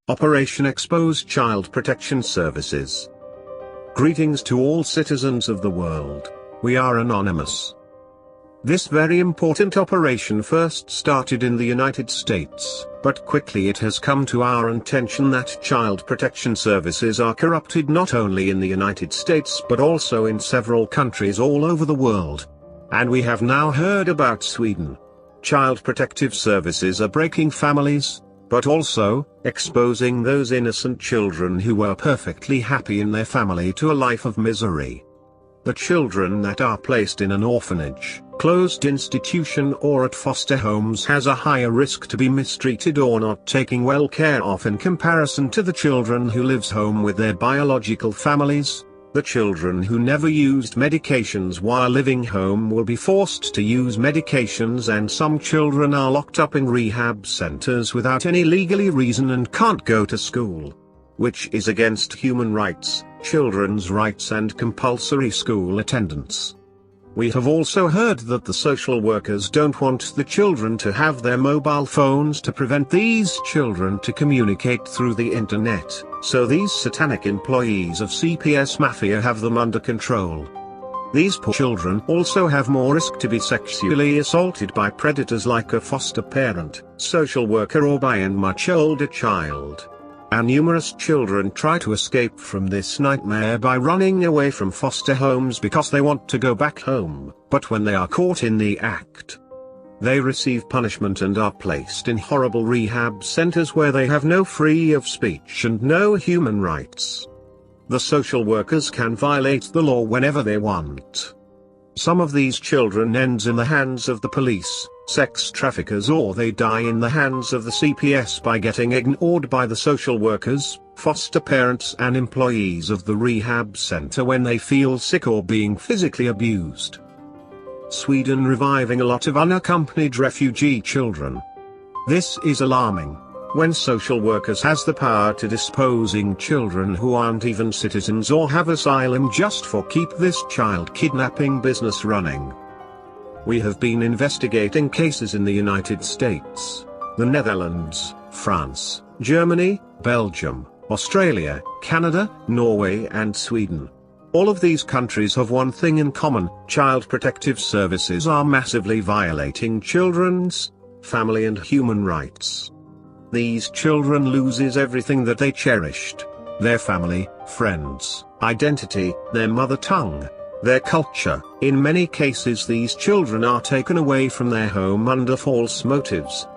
Operation Expose Child Protection Services. Greetings to all citizens of the world. We are anonymous. This very important operation first started in the United States, but quickly it has come to our attention that child protection services are corrupted not only in the United States but also in several countries all over the world. And we have now heard about Sweden. Child protective services are breaking families, but also exposing those innocent children who were perfectly happy in their family to a life of misery. The children that are placed in an orphanage, closed institution or at foster homes has a higher risk to be mistreated or not taken well care of in comparison to the children who lives home with their biological families. The children who never used medications while living home will be forced to use medications, and some children are locked up in rehab centers without any legally reason and can't go to school, which is against human rights, children's rights and compulsory school attendance. We have also heard that the social workers don't want the children to have their mobile phones to prevent these children to communicate through the internet, so these satanic employees of CPS mafia have them under control. These poor children also have more risk to be sexually assaulted by predators like a foster parent, social worker or by a much older child. And numerous children try to escape from this nightmare by running away from foster homes because they want to go back home, but when they are caught in the act, they receive punishment and are placed in horrible rehab centers where they have no freedom of speech and no human rights. The social workers can violate the law whenever they want. Some of these children ends in the hands of the police, sex traffickers, or they die in the hands of the CPS by getting ignored by the social workers, foster parents and employees of the rehab center when they feel sick or being physically abused. Sweden reviving a lot of unaccompanied refugee children. This is alarming, when social workers has the power to disposing children who aren't even citizens or have asylum just for keep this child kidnapping business running. We have been investigating cases in the United States, the Netherlands, France, Germany, Belgium, Australia, Canada, Norway and Sweden. All of these countries have one thing in common: child protective services are massively violating children's, family and human rights. These children loses everything that they cherished: their family, friends, identity, their mother tongue, their culture. In many cases these children are taken away from their home under false motives.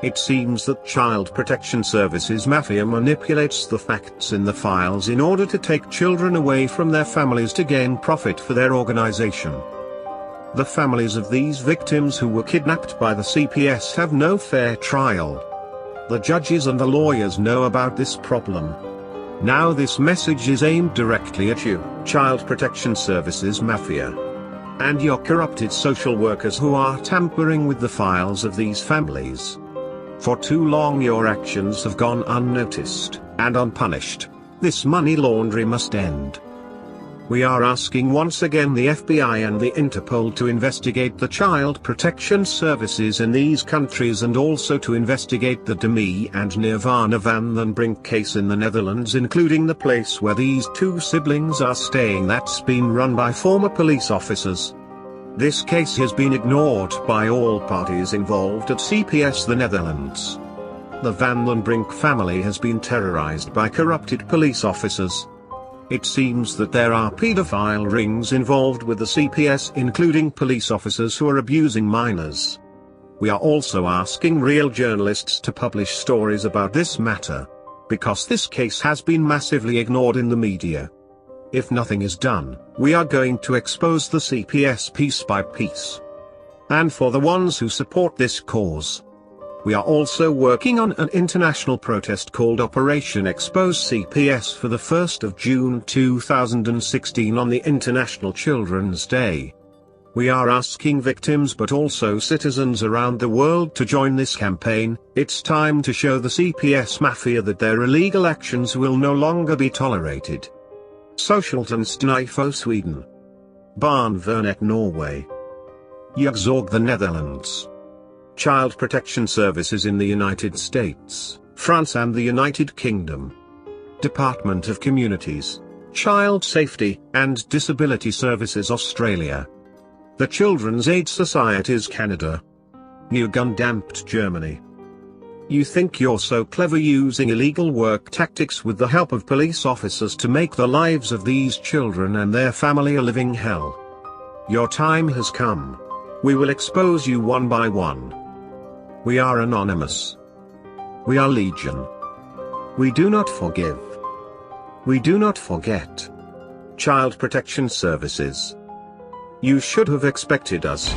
It seems that child protection services mafia manipulates the facts in the files in order to take children away from their families to gain profit for their organization. The families of these victims who were kidnapped by the CPS have no fair trial. The judges and the lawyers know about this problem. Now this message is aimed directly at you, child protection services mafia, and your corrupted social workers who are tampering with the files of these families. For too long your actions have gone unnoticed and unpunished. This money laundry must end. We are asking once again the FBI and the Interpol to investigate the child protection services in these countries, and also to investigate the Demi and Nirvana Van den Brink case in the Netherlands, including the place where these two siblings are staying that's been run by former police officers. This case has been ignored by all parties involved at CPS the Netherlands. The Van den Brink family has been terrorized by corrupted police officers. It seems that there are pedophile rings involved with the CPS, including police officers who are abusing minors. We are also asking real journalists to publish stories about this matter, because this case has been massively ignored in the media. If nothing is done, we are going to expose the CPS piece by piece. And for the ones who support this cause, we are also working on an international protest called Operation Expose CPS for the 1st of June 2016 on the International Children's Day. We are asking victims but also citizens around the world to join this campaign. It's time to show the CPS mafia that their illegal actions will no longer be tolerated. Socialtjänstnifo Sweden. Barnvernet Norway. Jugzorg the Netherlands. Child protection services in the United States, France and the United Kingdom. Department of Communities, Child Safety and Disability Services Australia. The Children's Aid Societies Canada. Neugundamt Germany. You think you're so clever using illegal work tactics with the help of police officers to make the lives of these children and their family a living hell. Your time has come. We will expose you one by one. We are anonymous. We are legion. We do not forgive. We do not forget. Child Protection Services. You should have expected us.